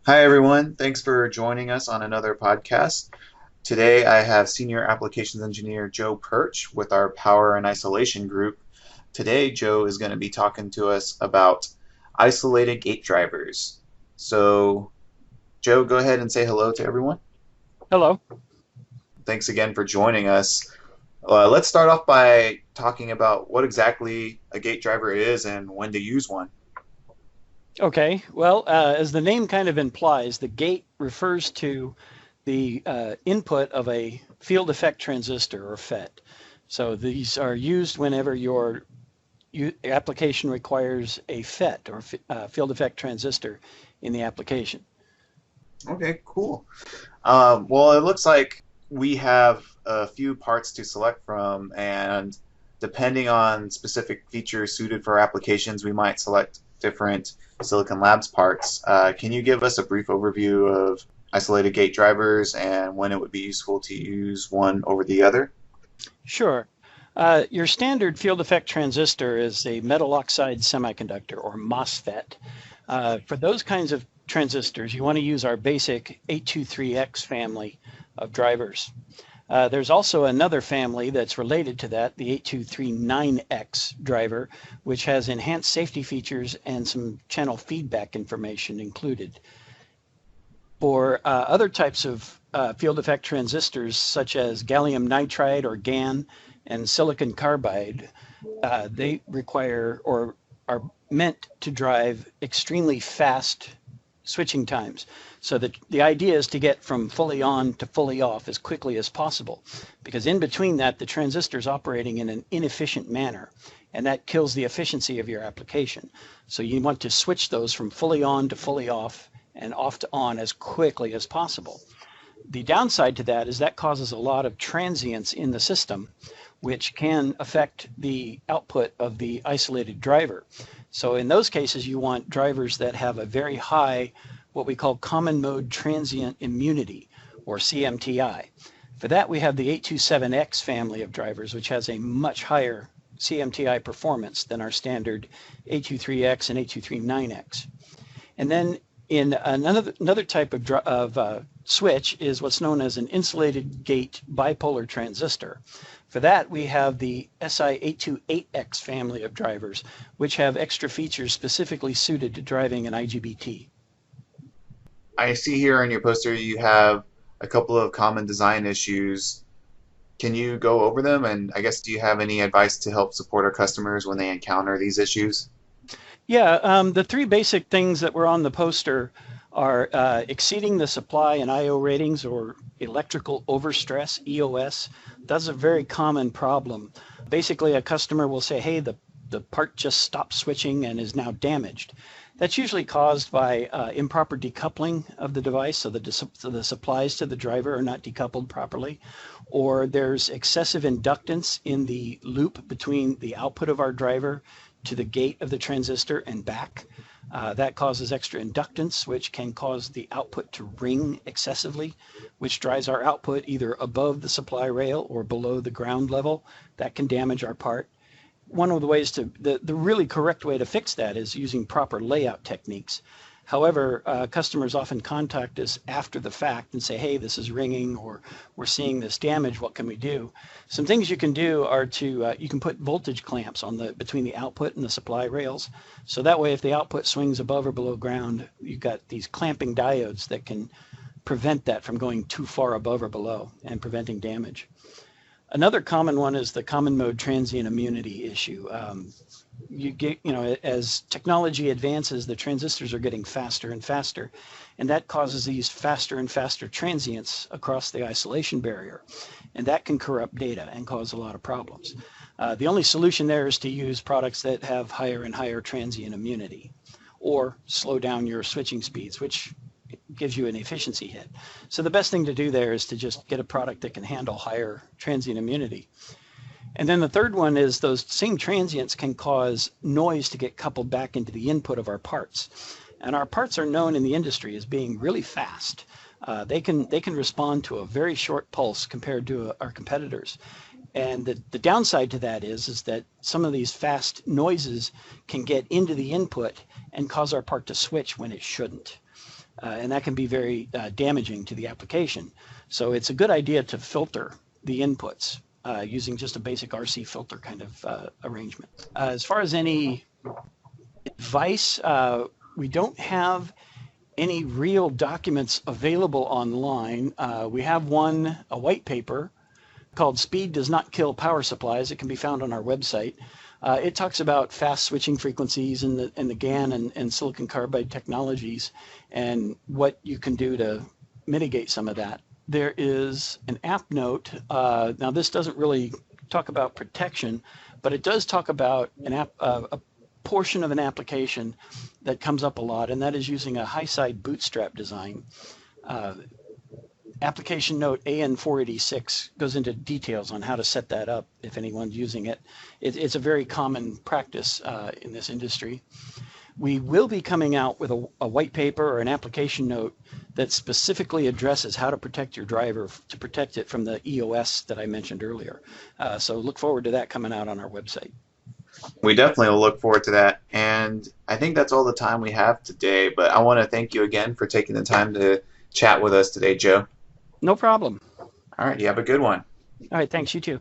Hi, everyone. Thanks for joining us on another podcast. Today, I have Senior Applications Engineer Joe Perch with our Power and Isolation group. Today, Joe is going to be talking to us about isolated gate drivers. So, Joe, go ahead and say hello to everyone. Hello. Thanks again for joining us. Let's start off by talking about what exactly a gate driver is and when to use one. Okay. Well, as the name kind of implies, the gate refers to the input of a field effect transistor or FET. So these are used whenever your application requires a FET or field effect transistor in the application. Okay, cool. Well, it looks like we have a few parts to select from, and depending on specific features suited for applications, we might select different Silicon Labs parts. Can you give us a brief overview of isolated gate drivers and when it would be useful to use one over the other? Sure. Your standard field effect transistor is a metal oxide semiconductor or MOSFET. For those kinds of transistors, you want to use our basic 823X family of drivers. There's also another family that's related to that, the 8239X driver, which has enhanced safety features and some channel feedback information included. For other types of field effect transistors, such as gallium nitride or GaN and silicon carbide, they require or are meant to drive extremely fast switching times. So that the idea is to get from fully on to fully off as quickly as possible, because in between that, the transistor is operating in an inefficient manner, and that kills the efficiency of your application. So you want to switch those from fully on to fully off and off to on as quickly as possible. The downside to that is that causes a lot of transients in the system, which can affect the output of the isolated driver. So in those cases, you want drivers that have a very high, what we call common mode transient immunity, or CMTI. For that, we have the 827X family of drivers, which has a much higher CMTI performance than our standard 823X and 823-9X. And then in another type of switch is what's known as an insulated gate bipolar transistor. For that, we have the SI828X family of drivers, which have extra features specifically suited to driving an IGBT. I see here on your poster you have a couple of common design issues. Can you go over them? And I guess, do you have any advice to help support our customers when they encounter these issues? Yeah, the three basic things that were on the poster are exceeding the supply and IO ratings, or electrical overstress, EOS. That's a very common problem. Basically, a customer will say, hey, the part just stopped switching and is now damaged. That's usually caused by improper decoupling of the device, so the supplies to the driver are not decoupled properly, or there's excessive inductance in the loop between the output of our driver to the gate of the transistor and back. That causes extra inductance, which can cause the output to ring excessively, which drives our output either above the supply rail or below the ground level. That can damage our part. One of the ways the really correct way to fix that is using proper layout techniques. However, customers often contact us after the fact and say, hey, this is ringing, or we're seeing this damage, what can we do? Some things you can do are you can put voltage clamps on between the output and the supply rails. So that way, if the output swings above or below ground, you've got these clamping diodes that can prevent that from going too far above or below and preventing damage. Another common one is the common mode transient immunity issue. As technology advances, the transistors are getting faster and faster, and that causes these faster and faster transients across the isolation barrier, and that can corrupt data and cause a lot of problems. The only solution there is to use products that have higher and higher transient immunity, or slow down your switching speeds, which gives you an efficiency hit. So the best thing to do there is to just get a product that can handle higher transient immunity. And then the third one is those same transients can cause noise to get coupled back into the input of our parts. And our parts are known in the industry as being really fast. They can respond to a very short pulse compared to our competitors. And the downside to that is that some of these fast noises can get into the input and cause our part to switch when it shouldn't. and that can be very damaging to the application. So it's a good idea to filter the inputs using just a basic RC filter kind of arrangement. As far as any advice, we don't have any real documents available online. We have a white paper called Speed Does Not Kill Power Supplies. It can be found on our website. It talks about fast switching frequencies and the GaN and silicon carbide technologies and what you can do to mitigate some of that. There is an app note. Now, this doesn't really talk about protection, but it does talk about a portion of an application that comes up a lot, and that is using a high-side bootstrap design. Application note AN486 goes into details on how to set that up if anyone's using it. It's a very common practice in this industry. We will be coming out with a white paper or an application note that specifically addresses how to protect your driver to protect it from the EOS that I mentioned earlier. So look forward to that coming out on our website. We definitely will look forward to that. And I think that's all the time we have today, but I want to thank you again for taking the time to chat with us today, Joe. No problem. All right, you have a good one. All right, thanks. You too.